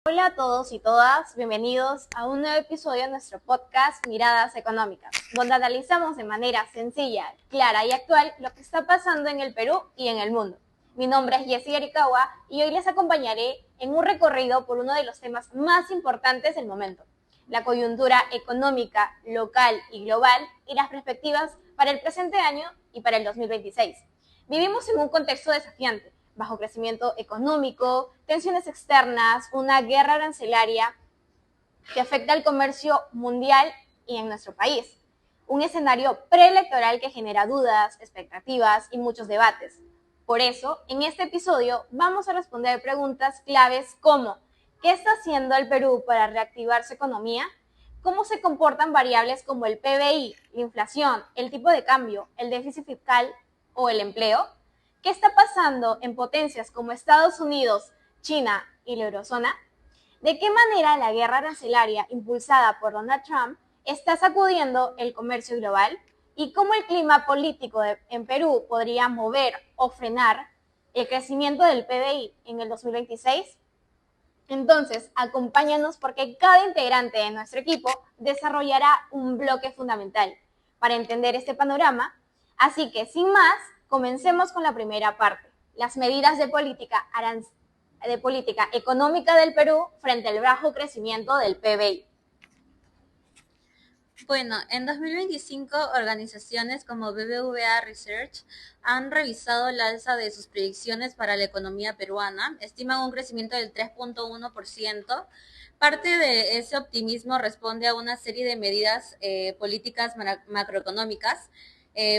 Hola a todos y todas, bienvenidos a un nuevo episodio de nuestro podcast Miradas Económicas, donde analizamos de manera sencilla, clara y actual lo que está pasando en el Perú y en el mundo. Mi nombre es Jessie Arikawa y hoy les acompañaré en un recorrido por uno de los temas más importantes del momento, la coyuntura económica, local y global y las perspectivas para el presente año y para el 2026. Vivimos en un contexto desafiante, bajo crecimiento económico, tensiones externas, una guerra arancelaria que afecta al comercio mundial y en nuestro país. Un escenario preelectoral que genera dudas, expectativas y muchos debates. Por eso, en este episodio vamos a responder preguntas claves como ¿qué está haciendo el Perú para reactivar su economía? ¿Cómo se comportan variables como el PBI, la inflación, el tipo de cambio, el déficit fiscal o el empleo? ¿Qué está pasando en potencias como Estados Unidos, China y la eurozona? ¿De qué manera la guerra arancelaria impulsada por Donald Trump está sacudiendo el comercio global? ¿Y cómo el clima político en Perú podría mover o frenar el crecimiento del PBI en el 2026? Entonces, acompáñanos porque cada integrante de nuestro equipo desarrollará un bloque fundamental para entender este panorama. Así que, sin más, comencemos con la primera parte, las medidas de política económica del Perú frente al bajo crecimiento del PBI. Bueno, en 2025 organizaciones como BBVA Research han revisado el alza de sus predicciones para la economía peruana, estiman un crecimiento del 3.1%. Parte de ese optimismo responde a una serie de medidas políticas macroeconómicas.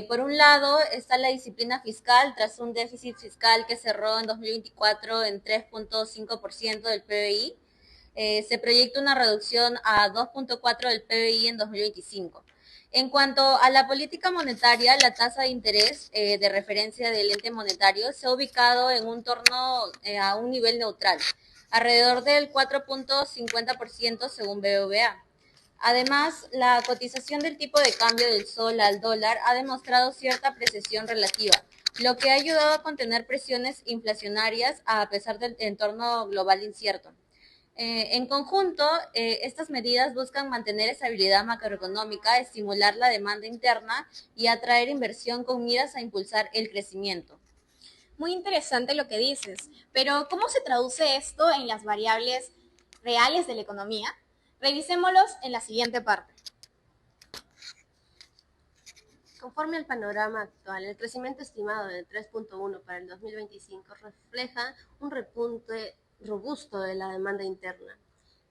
Por un lado está la disciplina fiscal tras un déficit fiscal que cerró en 2024 en 3.5% del PBI. Se proyecta una reducción a 2.4 del PBI en 2025. En cuanto a la política monetaria, la tasa de interés de referencia del ente monetario se ha ubicado en un torno a un nivel neutral, alrededor del 4.50% según BBVA. Además, la cotización del tipo de cambio del sol al dólar ha demostrado cierta apreciación relativa, lo que ha ayudado a contener presiones inflacionarias a pesar del entorno global incierto. En conjunto, estas medidas buscan mantener estabilidad macroeconómica, estimular la demanda interna y atraer inversión con miras a impulsar el crecimiento. Muy interesante lo que dices, pero ¿cómo se traduce esto en las variables reales de la economía? Revisémoslos en la siguiente parte. Conforme al panorama actual, el crecimiento estimado de 3.1 para el 2025 refleja un repunte robusto de la demanda interna.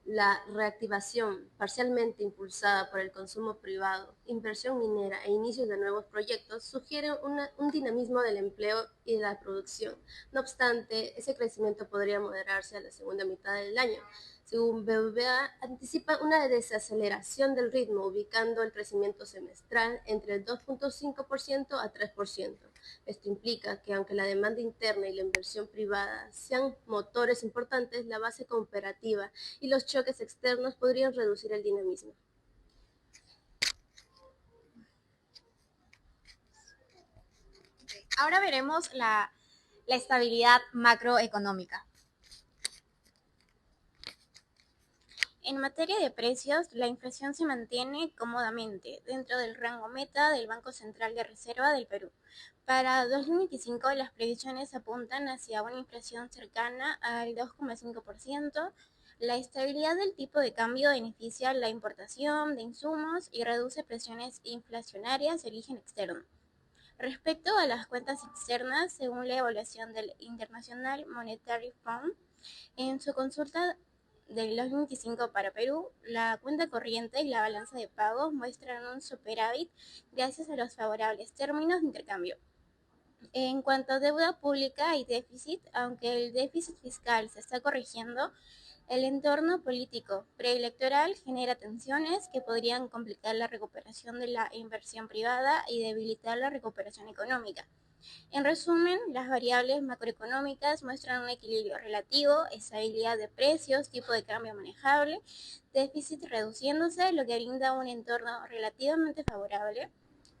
La reactivación, parcialmente impulsada por el consumo privado, inversión minera e inicios de nuevos proyectos, sugiere un dinamismo del empleo y de la producción. No obstante, ese crecimiento podría moderarse a la segunda mitad del año. Según BBVA, anticipa una desaceleración del ritmo, ubicando el crecimiento semestral entre el 2.5% a 3%. Esto implica que aunque la demanda interna y la inversión privada sean motores importantes, la base cooperativa y los choques externos podrían reducir el dinamismo. Ahora veremos la estabilidad macroeconómica. En materia de precios, la inflación se mantiene cómodamente dentro del rango meta del Banco Central de Reserva del Perú. Para 2025, las previsiones apuntan hacia una inflación cercana al 2,5%. La estabilidad del tipo de cambio beneficia la importación de insumos y reduce presiones inflacionarias de origen externo. Respecto a las cuentas externas, según la evaluación del International Monetary Fund, en su consulta del 2025 para Perú, la cuenta corriente y la balanza de pagos muestran un superávit gracias a los favorables términos de intercambio. En cuanto a deuda pública y déficit, aunque el déficit fiscal se está corrigiendo, el entorno político preelectoral genera tensiones que podrían complicar la recuperación de la inversión privada y debilitar la recuperación económica. En resumen, las variables macroeconómicas muestran un equilibrio relativo, estabilidad de precios, tipo de cambio manejable, déficit reduciéndose, lo que brinda un entorno relativamente favorable,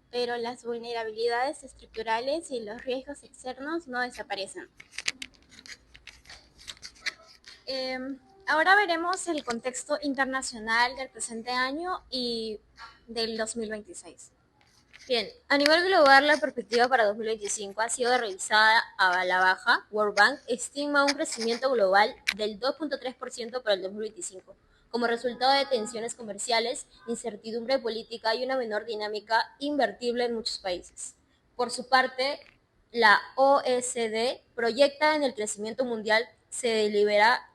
pero las vulnerabilidades estructurales y los riesgos externos no desaparecen. ahora veremos el contexto internacional del presente año y del 2026. Bien, a nivel global la perspectiva para 2025 ha sido revisada a la baja. World Bank estima un crecimiento global del 2.3% para el 2025, como resultado de tensiones comerciales, incertidumbre política y una menor dinámica invertible en muchos países. Por su parte, la OECD proyecta en el crecimiento mundial se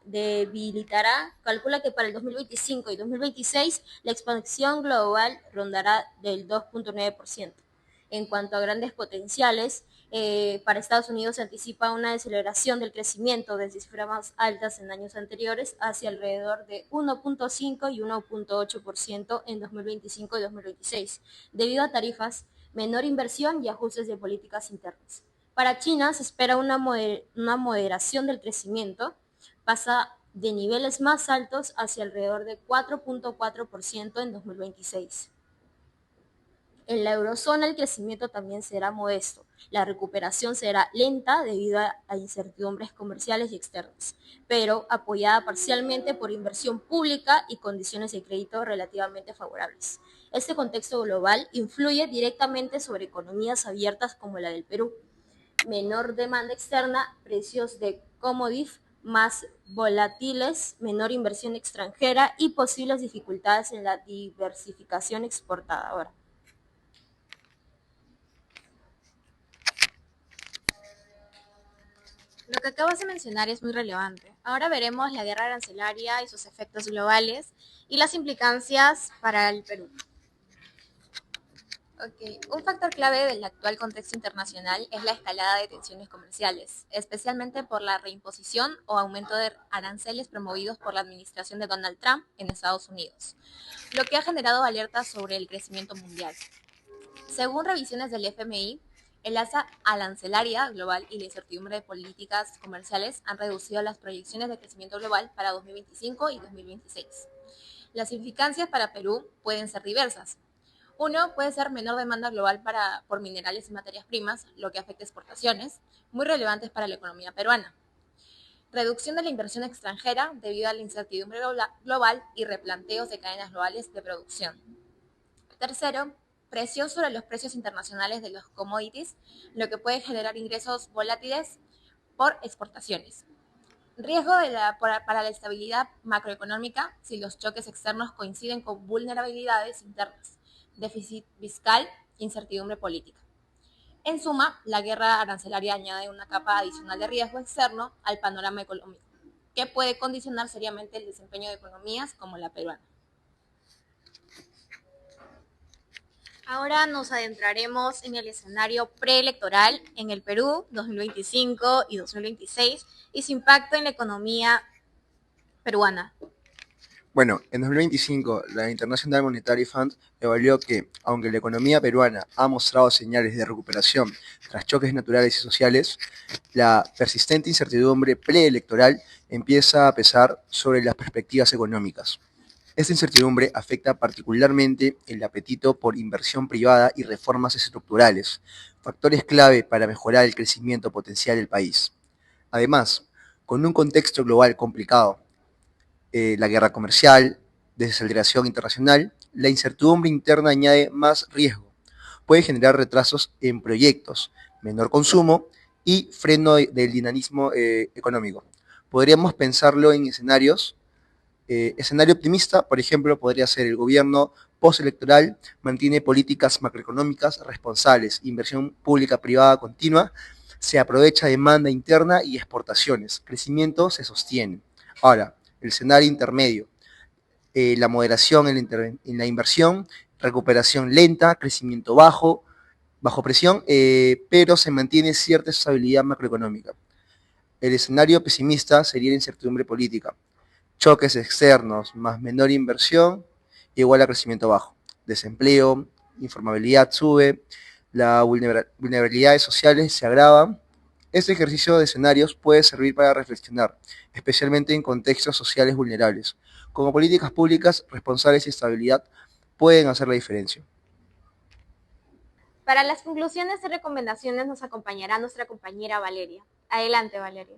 debilitará, calcula que para el 2025 y 2026 la expansión global rondará del 2.9%. En cuanto a grandes potenciales, para Estados Unidos se anticipa una deceleración del crecimiento desde cifras más altas en años anteriores hacia alrededor de 1.5 y 1.8% en 2025 y 2026, debido a tarifas, menor inversión y ajustes de políticas internas. Para China se espera una moderación del crecimiento, pasa de niveles más altos hacia alrededor de 4.4% en 2026. En la eurozona el crecimiento también será modesto. La recuperación será lenta debido a incertidumbres comerciales y externas, pero apoyada parcialmente por inversión pública y condiciones de crédito relativamente favorables. Este contexto global influye directamente sobre economías abiertas como la del Perú. Menor demanda externa, precios de commodities más volátiles, menor inversión extranjera y posibles dificultades en la diversificación exportadora. Lo que acabas de mencionar es muy relevante. Ahora veremos la guerra arancelaria y sus efectos globales y las implicancias para el Perú. Un factor clave del actual contexto internacional es la escalada de tensiones comerciales, especialmente por la reimposición o aumento de aranceles promovidos por la administración de Donald Trump en Estados Unidos, lo que ha generado alertas sobre el crecimiento mundial. Según revisiones del FMI, el alza arancelaria global y la incertidumbre de políticas comerciales han reducido las proyecciones de crecimiento global para 2025 y 2026. Las implicancias para Perú pueden ser diversas. Uno puede ser menor demanda global por minerales y materias primas, lo que afecta exportaciones, muy relevantes para la economía peruana. Reducción de la inversión extranjera debido a la incertidumbre global y replanteos de cadenas globales de producción. Tercero, presión sobre los precios internacionales de los commodities, lo que puede generar ingresos volátiles por exportaciones. Riesgo para la estabilidad macroeconómica si los choques externos coinciden con vulnerabilidades internas, déficit fiscal e incertidumbre política. En suma, la guerra arancelaria añade una capa adicional de riesgo externo al panorama económico, que puede condicionar seriamente el desempeño de economías como la peruana. Ahora nos adentraremos en el escenario preelectoral en el Perú 2025 y 2026 y su impacto en la economía peruana. Bueno, en 2025, la International Monetary Fund evaluó que, aunque la economía peruana ha mostrado señales de recuperación tras choques naturales y sociales, la persistente incertidumbre preelectoral empieza a pesar sobre las perspectivas económicas. Esta incertidumbre afecta particularmente el apetito por inversión privada y reformas estructurales, factores clave para mejorar el crecimiento potencial del país. Además, con un contexto global complicado, la guerra comercial, desaceleración internacional, la incertidumbre interna añade más riesgo. Puede generar retrasos en proyectos, menor consumo y freno del dinamismo económico. Podríamos pensarlo en escenarios. Escenario optimista, por ejemplo, podría ser el gobierno postelectoral mantiene políticas macroeconómicas responsables, inversión pública privada continua, se aprovecha demanda interna y exportaciones, crecimiento se sostiene. Ahora, el escenario intermedio, la moderación en la inversión, recuperación lenta, crecimiento bajo presión, pero se mantiene cierta estabilidad macroeconómica. El escenario pesimista sería la incertidumbre política, choques externos más menor inversión igual a crecimiento bajo, desempleo, informabilidad sube, las vulnerabilidades sociales se agravan. Este ejercicio de escenarios puede servir para reflexionar, especialmente en contextos sociales vulnerables. Como políticas públicas responsables y estabilidad pueden hacer la diferencia. Para las conclusiones y recomendaciones nos acompañará nuestra compañera Valeria. Adelante, Valeria.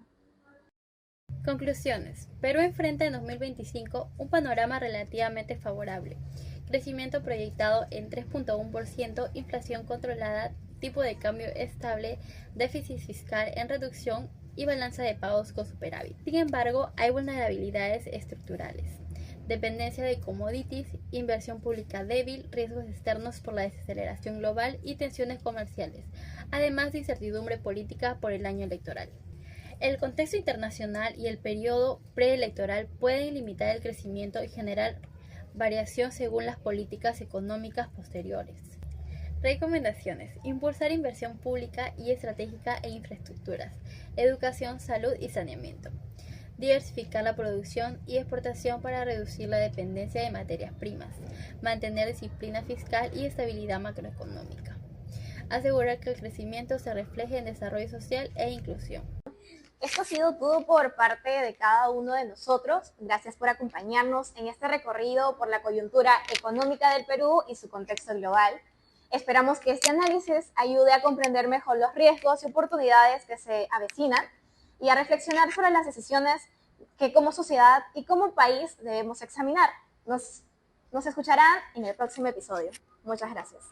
Conclusiones. Perú enfrenta en 2025 un panorama relativamente favorable. Crecimiento proyectado en 3.1%, inflación controlada, tipo de cambio estable, déficit fiscal en reducción y balanza de pagos con superávit. Sin embargo, hay vulnerabilidades estructurales. Dependencia de commodities, inversión pública débil, riesgos externos por la desaceleración global y tensiones comerciales, además de incertidumbre política por el año electoral. El contexto internacional y el periodo preelectoral pueden limitar el crecimiento y generar variación según las políticas económicas posteriores. Recomendaciones. Impulsar inversión pública y estratégica en infraestructuras, educación, salud y saneamiento. Diversificar la producción y exportación para reducir la dependencia de materias primas. Mantener disciplina fiscal y estabilidad macroeconómica. Asegurar que el crecimiento se refleje en desarrollo social e inclusión. Esto ha sido todo por parte de cada uno de nosotros. Gracias por acompañarnos en este recorrido por la coyuntura económica del Perú y su contexto global. Esperamos que este análisis ayude a comprender mejor los riesgos y oportunidades que se avecinan y a reflexionar sobre las decisiones que como sociedad y como país debemos examinar. Nos escucharán en el próximo episodio. Muchas gracias.